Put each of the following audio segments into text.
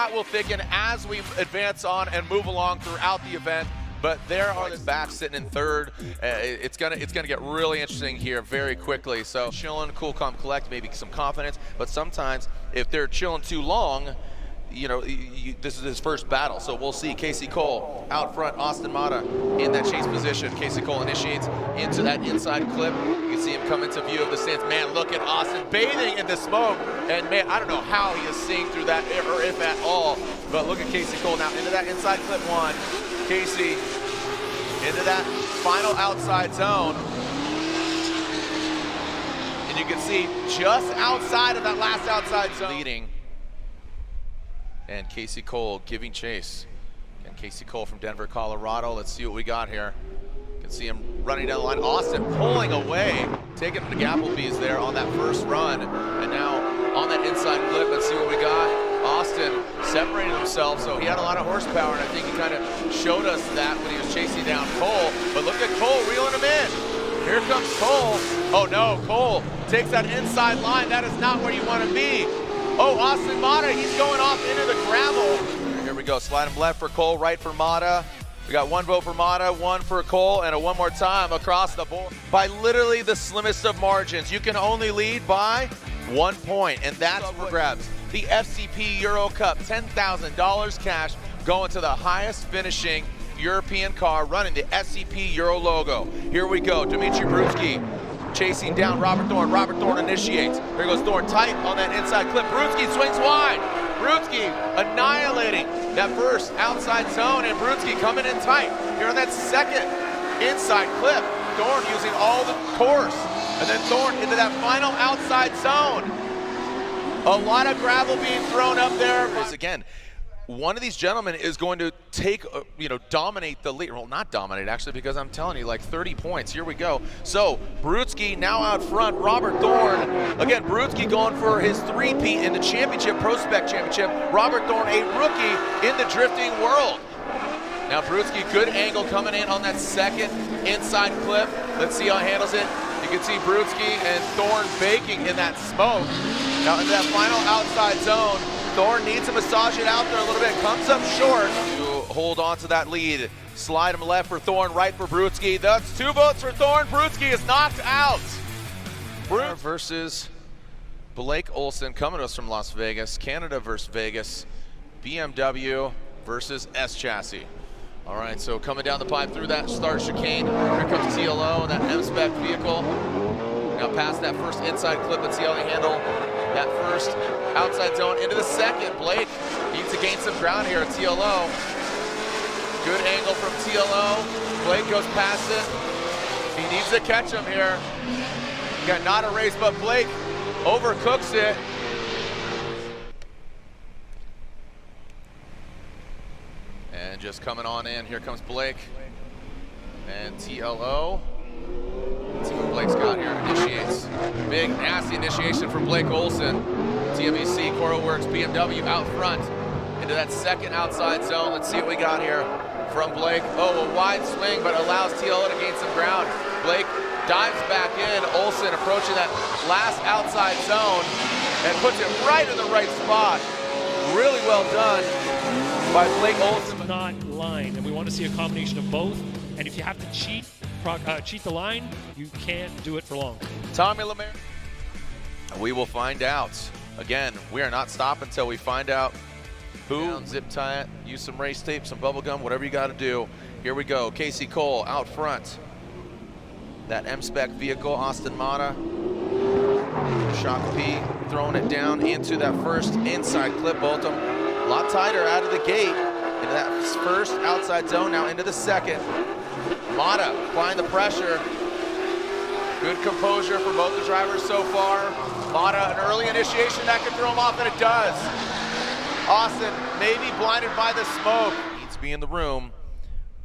Will thicken as we advance on and move along throughout the event, but there are the back sitting in third. It's gonna get really interesting here very quickly. So chilling, cool, calm, collect, maybe some confidence. But sometimes if they're chilling too long, you know, this is his first battle. So we'll see. Casey Cole out front, Austin Mata in that chase position. Casey Cole initiates into that inside clip. You can see him come into view of the stands. Man, look at Austin bathing in the smoke. And man, I don't know how he is seeing through that, or if at all. But look at Casey Cole now into that inside clip one. Casey into that final outside zone. And you can see just outside of that last outside zone. Leading. And Casey Cole giving chase. And Casey Cole from Denver, Colorado. Let's see what we got here. You can see him running down the line. Austin pulling away, taking him to Applebee's there on that first run. And now on that inside clip, let's see what we got. Austin separating himself, so he had a lot of horsepower, and I think he kind of showed us that when he was chasing down Cole. But look at Cole reeling him in. Here comes Cole. Oh no, Cole takes that inside line. That is not where you want to be. Oh, Austin Mata, he's going off into the gravel. Here we go, slide him left for Cole, right for Mata. We got one vote for Mata, one for Cole, and one more time across the board. By literally the slimmest of margins, you can only lead by 1 point, and that's for grabs. The FCP Euro Cup, $10,000 cash going to the highest finishing European car running the SCP Euro logo. Here we go, Dimitri Brudski chasing down Robert Thorne. Robert Thorne initiates. Here goes Thorne tight on that inside clip. Brudski swings wide. Brudski annihilating that first outside zone, and Brudski coming in tight. Here on that second inside clip, Thorne using all the course. And then Thorne into that final outside zone. A lot of gravel being thrown up there. Again, one of these gentlemen is going to take, dominate the lead. Well, not dominate, actually, because I'm telling you, like 30 points. Here we go. So, Brudski now out front. Robert Thorne. Again, Brudski going for his three-peat in the championship, PROSPEC championship. Robert Thorne, a rookie in the drifting world. Now, Brudski, good angle coming in on that second inside clip. Let's see how he handles it. You can see Brudski and Thorne baking in that smoke. Now, into that final outside zone. Thorne needs to massage it out there a little bit, comes up short. To hold on to that lead, slide him left for Thorne, right for Brudski. That's 2 votes for Thorne. Brudski is knocked out. Versus Blake Olson, coming to us from Las Vegas. Canada versus Vegas. BMW versus S-Chassis. All right, so coming down the pipe through that start chicane. Here comes TLO and that M-Spec vehicle. Now past that first inside clip and see how they handle that first outside zone into the second. Blake needs to gain some ground here at TLO. Good angle from TLO. Blake goes past it. He needs to catch him here. Got not a race, but Blake overcooks it. And just coming on in, here comes Blake and TLO. Let's see what Blake's got here. Initiates. Big, nasty initiation from Blake Olson. TMEC, Coral Works, BMW out front into that second outside zone. Let's see what we got here from Blake. Oh, a wide swing, but allows TLO to gain some ground. Blake dives back in. Olson approaching that last outside zone and puts it right in the right spot. Really well done by Blake Olson. Not line, and we want to see a combination of both. And if you have to cheat the line, you can't do it for long. Tommy Lemaire. We will find out. Again, we are not stopping until we find out who. Zip tie it, use some race tape, some bubble gum, whatever you got to do. Here we go. Casey Cole out front. That M-Spec vehicle, Austin Mata. Shock P throwing it down into that first inside clip. Both of them a lot tighter out of the gate. Into that first outside zone, now into the second. Mata applying the pressure. Good composure for both the drivers so far. Mata, an early initiation that could throw him off, and it does. Austin maybe blinded by the smoke. Needs to be in the room,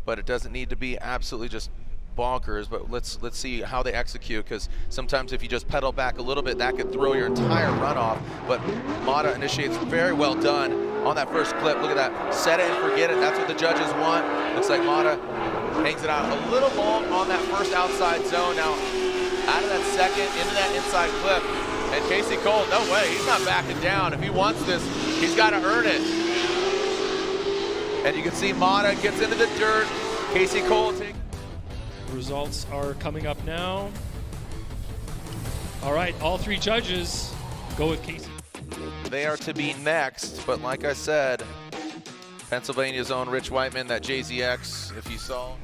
but it doesn't need to be absolutely just bonkers. But let's see how they execute, because sometimes if you just pedal back a little bit, that could throw your entire run off. But Mata initiates very well done on that first clip. Look at that, set it and forget it. That's what the judges want. Looks like Mata hangs it out a little long on that first outside zone. Now out of that second into that inside clip. And Casey Cole, no way, he's not backing down. If he wants this, he's got to earn it. And you can see Mata gets into the dirt. Casey Cole takes. Results are coming up now. All right, all three judges go with Casey. They are to be next, but like I said, Pennsylvania's own Rich Whiteman, that JZX, if you saw.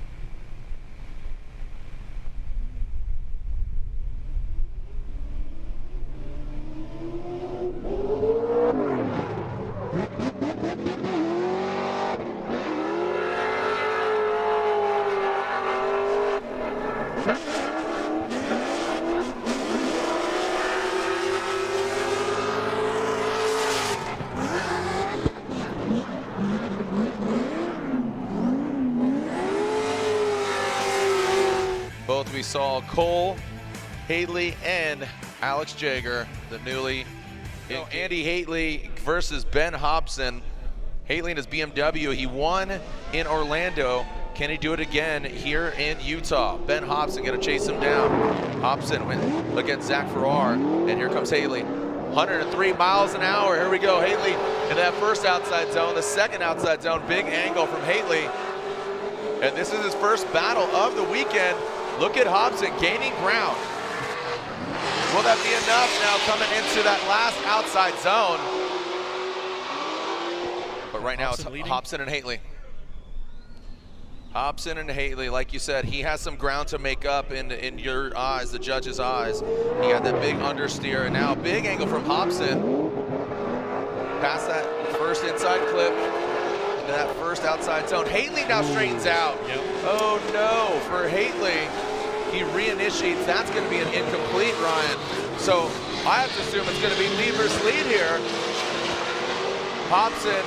Both we saw Cole, Haley, and Alex Jaeger, the newly. Andy Haley versus Ben Hobson. Haley and his BMW, he won in Orlando. Can he do it again here in Utah? Ben Hobson gonna chase him down. Hobson went against Zach Farrar, and here comes Haley. 103 miles an hour, here we go. Haley in that first outside zone, the second outside zone, big angle from Haley. And this is his first battle of the weekend. Look at Hobson gaining ground. Will that be enough now coming into that last outside zone? But right now it's Hobson and Haley. Hobson and Haley, like you said, he has some ground to make up in your eyes, the judge's eyes. He got that big understeer, and now big angle from Hobson. Past that first inside clip, into that first outside zone. Haley now straightens out. Yep. Oh no, for Haley. He reinitiates. That's going to be an incomplete, Ryan. So I have to assume it's going to be lead versus lead here. Hobson,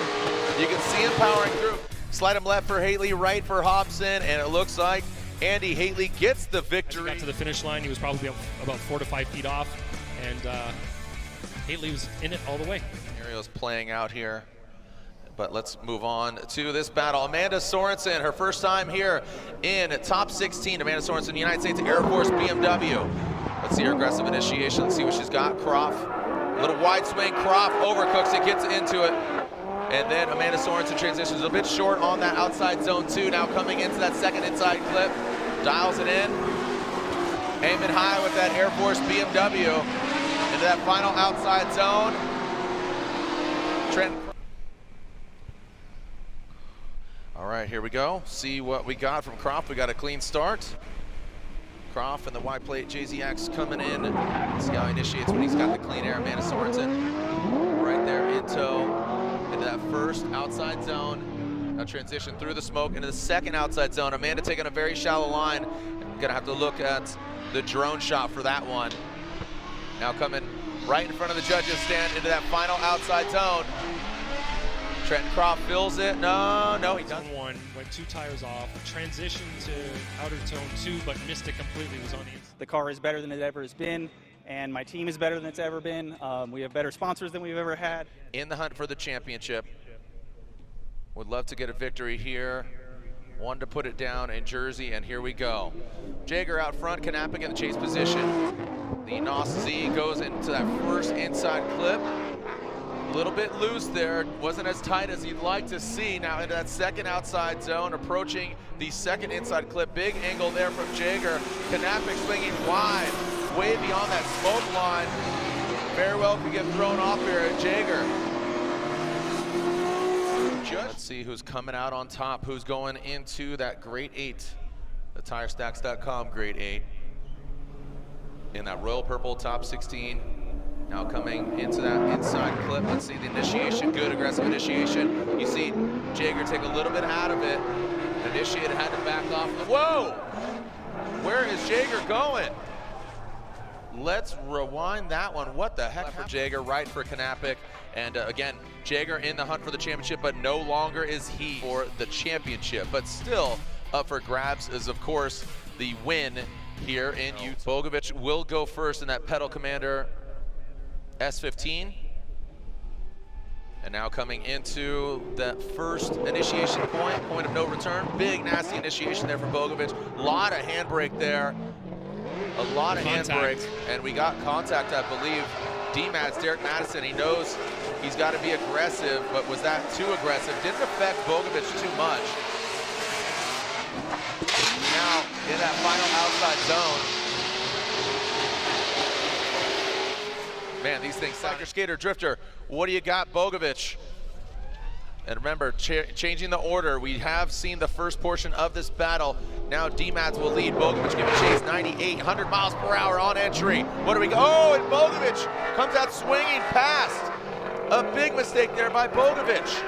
you can see him powering through. Slide him left for Haley, right for Hobson, and it looks like Andy Haley gets the victory. As he got to the finish line, he was probably about 4 to 5 feet off, and Haley was in it all the way. Scenario's playing out here. But let's move on to this battle. Amanda Sorensen, her first time here in top 16. Amanda Sorensen, United States Air Force BMW. Let's see her aggressive initiation. Let's see what she's got. Croft, a little wide swing. Croft overcooks it, gets into it. And then Amanda Sorensen transitions a bit short on that outside zone two. Now coming into that second inside clip. Dials it in. Aiming high with that Air Force BMW. Into that final outside zone. Trent. All right, here we go. See what we got from Croft. We got a clean start. Croft and the wide plate JZX coming in. Let's see how he initiates when he's got the clean air. Amanda Sorensen right there in tow into that first outside zone. Now transition through the smoke into the second outside zone. Amanda taking a very shallow line. Gonna have to look at the drone shot for that one. Now coming right in front of the judges stand into that final outside zone. Trenton Croft fills it. No, he doesn't. One went 2 tires off. Transition to outer zone 2, but missed it completely. Was on the inside. The car is better than it ever has been, and my team is better than it's ever been. We have better sponsors than we've ever had. In the hunt for the championship. Would love to get a victory here. One to put it down in Jersey, and here we go. Jaeger out front, Knapping in the chase position. The NOS Z goes into that first inside clip. A little bit loose there, wasn't as tight as you'd like to see. Now into that second outside zone, approaching the second inside clip. Big angle there from Jaeger. Knapping swinging wide, way beyond that smoke line. Very well could get thrown off here at Jaeger. Let's see who's coming out on top, who's going into that grade 8, the TireStacks.com grade 8. In that royal purple top 16. Now coming into that inside clip. Let's see the initiation, good aggressive initiation. You see Jaeger take a little bit out of it. Initiated, had to back off. Whoa! Where is Jaeger going? Let's rewind that one. What the heck? For Jaeger, right for Knapping. And again, Jaeger in the hunt for the championship, but no longer is he for the championship. But still up for grabs is, of course, the win here in Utah. Bogovic will go first in that Pedal Commander S15. And now coming into that first initiation point of no return. Big, nasty initiation there for Bogovic. A lot of handbrake there. A lot of handbrake. And we got contact, I believe. D-Mads, Derek Madison, he knows He's got to be aggressive, but was that too aggressive? Didn't affect Bogovic too much. Now in that final outside zone. Man, these things sound. Skater, drifter, what do you got, Bogovic? And remember, changing the order, we have seen the first portion of this battle. Now D-Mats will lead. Bogovic giving chase, 98, 100 miles per hour on entry. What do we go? Oh, and Bogovic comes out swinging past. A big mistake there by Bogovic.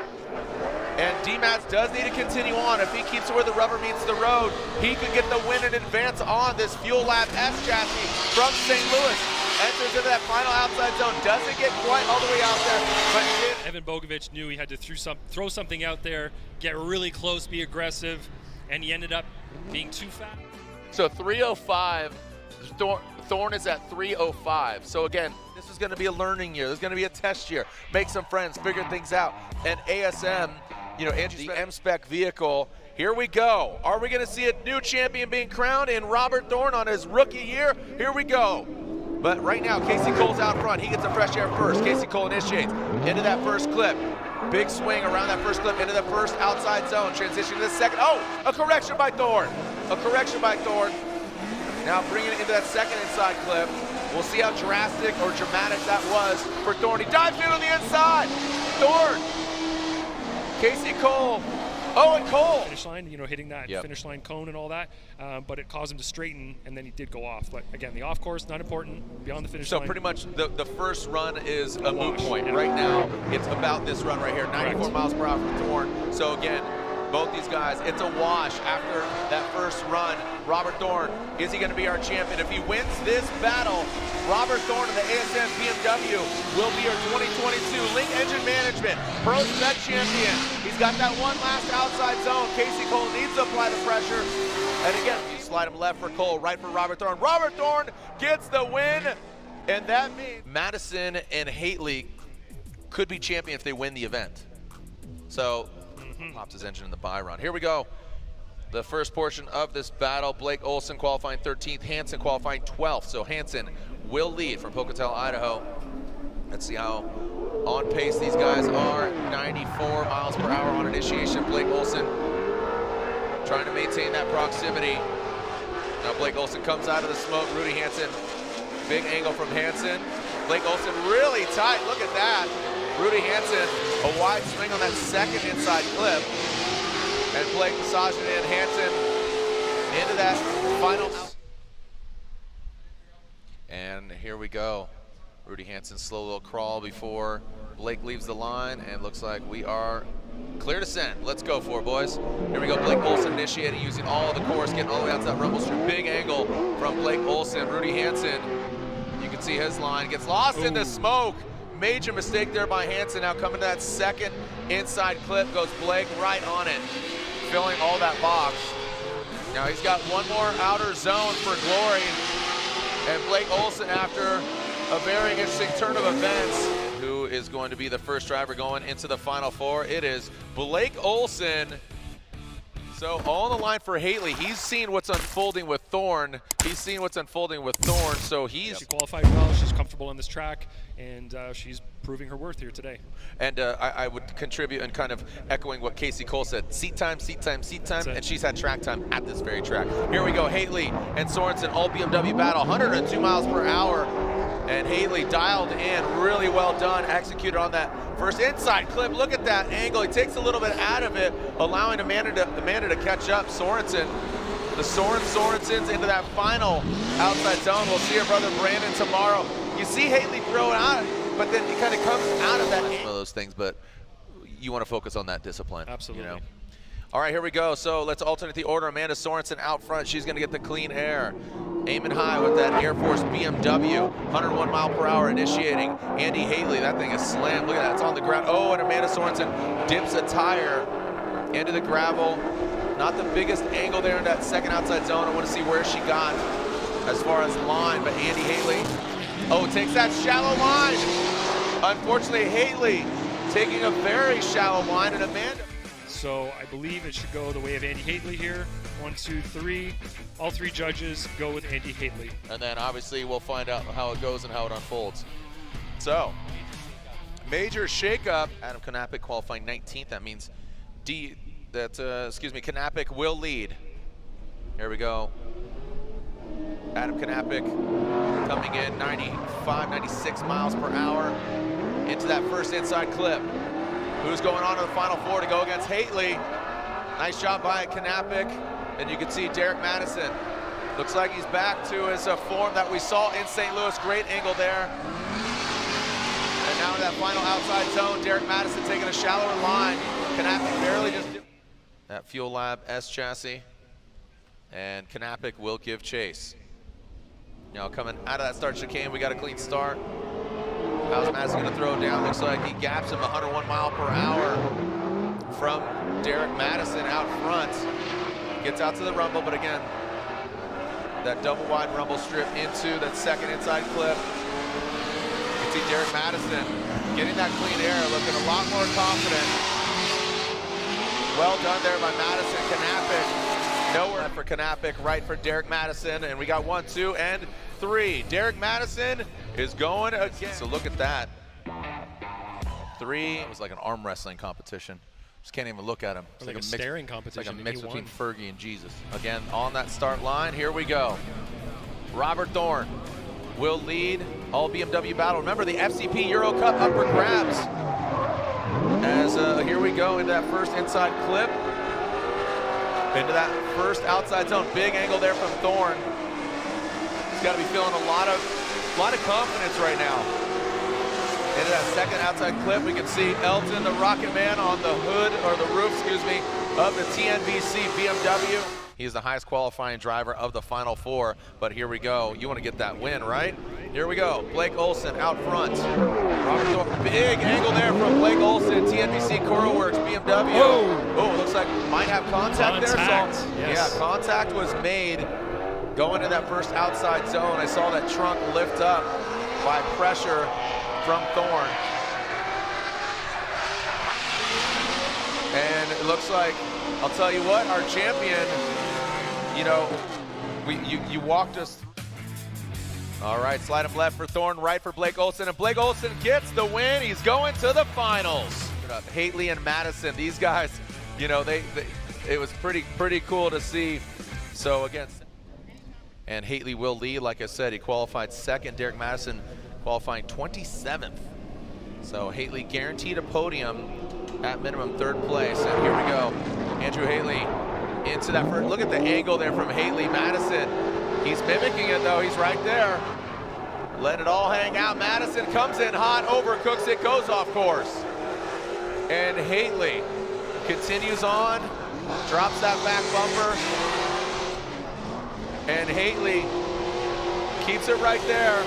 And D-Mats does need to continue on. If he keeps it where the rubber meets the road, he could get the win and advance on this Fuel Lab S chassis from St. Louis. Enters into that final outside zone, doesn't get quite all the way out there, but Evan Bogovic knew he had to throw something out there, get really close, be aggressive, and he ended up being too fast. So 305, Thorn is at 305. So again, this is gonna be a learning year. This is gonna be a test year. Make some friends, figure things out. And ASM, you know, the M-Spec vehicle, here we go. Are we gonna see a new champion being crowned in Robert Thorn on his rookie year? Here we go. But right now, Casey Cole's out front. He gets the fresh air first. Casey Cole initiates into that first clip. Big swing around that first clip into the first outside zone. Transition to the second. Oh, a correction by Thorn. A correction by Thorn. Now bringing it into that second inside clip. We'll see how drastic or dramatic that was for Thorn. He dives in on the inside. Thorn. Casey Cole. Oh, and Cole. Finish line, you know, hitting that finish line cone and all that, but it caused him to straighten, and then he did go off. But again, the off course, not important, beyond the finish line. So pretty much the first run is a moot point. Yeah. Right now, it's about this run right here, 94 miles per hour for Thorn. So again, both these guys, it's a wash after that first run. Robert Thorn, is he gonna be our champion? If he wins this battle, Robert Thorn of the ASM BMW will be our 2022 Link Engine Management PROSPEC champion. He's got that one last outside zone. Casey Cole needs to apply the pressure. And again, you slide him left for Cole, right for Robert Thorn. Robert Thorn gets the win, and that means Madison and Hately could be champion if they win the event. So, pops his engine in the bye run. Here we go. The first portion of this battle, Blake Olson qualifying 13th, Hansen qualifying 12th. So Hansen will lead from Pocatello, Idaho. Let's see how on pace these guys are. 94 miles per hour on initiation. Blake Olson trying to maintain that proximity. Now Blake Olson comes out of the smoke. Rudy Hansen, big angle from Hansen. Blake Olson really tight, look at that. Rudy Hansen, a wide swing on that second inside clip. And Blake massaging in, Hansen into that final. And here we go. Rudy Hansen, slow little crawl before Blake leaves the line, and looks like we are clear to send. Let's go for it, boys. Here we go, Blake Olson initiating, using all of the course, getting all the way out to that rumble strip. Big angle from Blake Olson. Rudy Hansen, you can see his line, gets lost in the smoke. Major mistake there by Hansen. Now coming to that second inside clip, goes Blake right on it, filling all that box. Now he's got one more outer zone for glory. And Blake Olson, after a very interesting turn of events, who is going to be the first driver going into the Final Four? It is Blake Olson. So on the line for Hately, he's seen what's unfolding with Thorn. He's seen what's unfolding with Thorn, so he's... She qualified well, she's comfortable on this track, and she's proving her worth here today. And I would contribute and kind of echoing what Casey Cole said, seat time, seat time, seat time, and she's had track time at this very track. Here we go, Hately and Sorensen, all BMW battle, 102 miles per hour. And Hately dialed in, really well done, executed on that first inside clip. Look at that angle. He takes a little bit out of it, allowing Amanda to catch up. Sorensen, the Sorensens into that final outside zone. We'll see her brother Brandon tomorrow. You see Hately throw it out, but then he kind of comes out of that. One of those things, but you want to focus on that discipline. Absolutely. You know? All right, here we go. So let's alternate the order. Amanda Sorensen out front. She's going to get the clean air. Aiming high with that Air Force BMW, 101 mile per hour initiating. Andy Hately, that thing is slammed. Look at that, it's on the ground. Oh, and Amanda Sorensen dips a tire into the gravel. Not the biggest angle there in that second outside zone. I want to see where she got as far as line, but Andy Hately, oh, takes that shallow line. Unfortunately, Hately taking a very shallow line, and Amanda. So I believe it should go the way of Andy Hately here. 1, 2, 3. All three judges go with Andy Hately. And then obviously we'll find out how it goes and how it unfolds. So, Major shakeup. Adam Knapik qualifying 19th. That means Knapik will lead. Here we go. Adam Knapik coming in 95, 96 miles per hour into that first inside clip. Who's going on to the final four to go against Haley? Nice job by Knapik. And you can see Derek Madison. Looks like he's back to his form that we saw in St. Louis. Great angle there. And now in that final outside zone, Derek Madison taking a shallower line. Knapik barely just did that Fuel Lab S chassis. And Knapik will give chase. Now coming out of that start chicane, we got a clean start. How's Madison gonna throw down? Looks like he gaps him 101 mile per hour from Derek Madison out front. Gets out to the rumble, but again, that double wide rumble strip into that second inside clip. You can see Derek Madison getting that clean air, looking a lot more confident. Well done there by Madison. Knapik, nowhere for Knapik, right for Derek Madison, and we got 1, 2, and 3. Derek Madison is going again. So look at that. 3. It was like an arm wrestling competition. Just can't even look at him. It's like a staring competition. It's like a mix between Fergie and Jesus. Again, on that start line, here we go. Robert Thorne will lead all BMW battle. Remember the FCP Euro Cup up for grabs. As here we go into that first inside clip. Into that first outside zone. Big angle there from Thorne. He's got to be feeling a lot of confidence right now. Into that second outside clip, we can see Elton, the Rocket Man, on the hood, or the roof, excuse me, of the TNVC BMW. He's the highest qualifying driver of the Final Four, but here we go. You want to get that win, right? Here we go. Blake Olson out front. Robert Thorne, big angle there from Blake Olson, TNVC CoroWorks BMW. Oh, looks like might have contact there. So, yes. Yeah, contact was made going to that first outside zone. I saw that trunk lift up by pressure from Thorne. And it looks like, I'll tell you what, our champion, you know, you walked us. All right, slide him left for Thorne, right for Blake Olson, and Blake Olson gets the win. He's going to the finals. Haley and Madison, these guys, you know, it was pretty cool to see. So again, and Haley will lead, like I said, he qualified second. Derek Madison qualifying 27th. So Haley guaranteed a podium, at minimum third place. And here we go. Andrew Haley into that first. Look at the angle there from Haley. Madison, he's mimicking it though. He's right there. Let it all hang out. Madison comes in hot, overcooks it, goes off course. And Haley continues on, drops that back bumper. And Haley keeps it right there.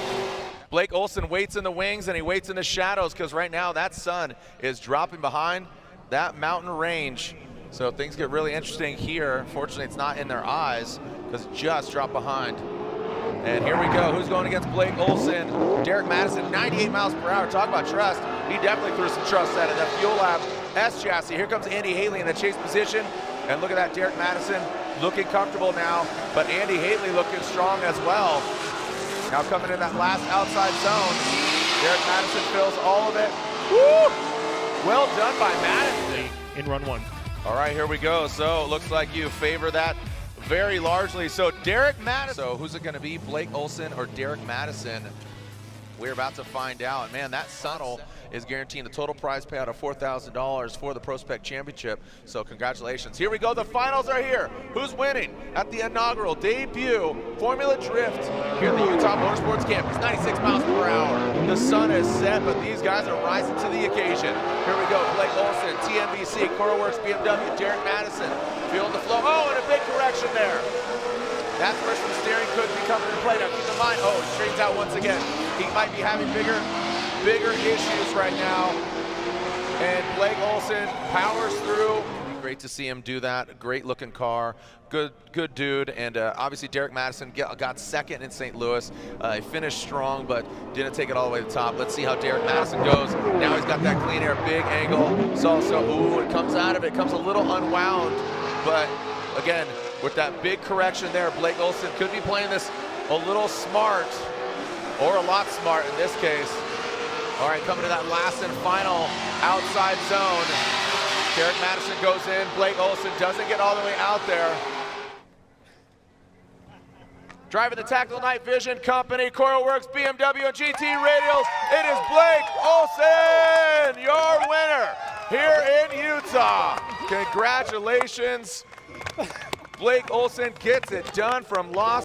Blake Olson waits in the wings and he waits in the shadows because right now that sun is dropping behind that mountain range. So things get really interesting here. Fortunately, it's not in their eyes because it just dropped behind. And here we go. Who's going against Blake Olson? Derek Madison, 98 miles per hour. Talk about trust. He definitely threw some trust at it. That Fuel Lab S chassis. Here comes Andy Haley in the chase position. And look at that, Derek Madison looking comfortable now, but Andy Haley looking strong as well. Now coming in that last outside zone, Derek Madison fills all of it. Woo! Well done by Madison. In run 1. All right, here we go. So it looks like you favor that very largely. So Derek Madison. So who's it going to be, Blake Olson or Derek Madison? We're about to find out. Man, that Sunnel is guaranteeing the total prize payout of $4,000 for the PROSPEC Championship. So congratulations. Here we go. The finals are here. Who's winning at the inaugural debut Formula Drift here at the Utah Motorsports Campus? 96 miles per hour. The sun is set, but these guys are rising to the occasion. Here we go. Blake Olson, TNVC, CoroWorks BMW, Derek Madison, feeling the flow. Oh, and a big correction there. That's where some steering could be coming into play. Now keep in mind, oh, it straightens out once again. He might be having bigger issues right now. And Blake Olson powers through. Great to see him do that. Great looking car. Good dude. And obviously Derek Madison got second in St. Louis. He finished strong, but didn't take it all the way to the top. Let's see how Derek Madison goes. Now he's got that clean air, big angle. It's also, ooh, it comes out of it. Comes a little unwound. But again, with that big correction there, Blake Olson could be playing this a little smart, or a lot smart in this case. All right, coming to that last and final outside zone. Derek Madison goes in. Blake Olson doesn't get all the way out there. Driving the tackle, Night Vision Company, CoilWorks, BMW, and GT Radials. It is Blake Olson, your winner here in Utah. Congratulations. Blake Olson gets it done from Los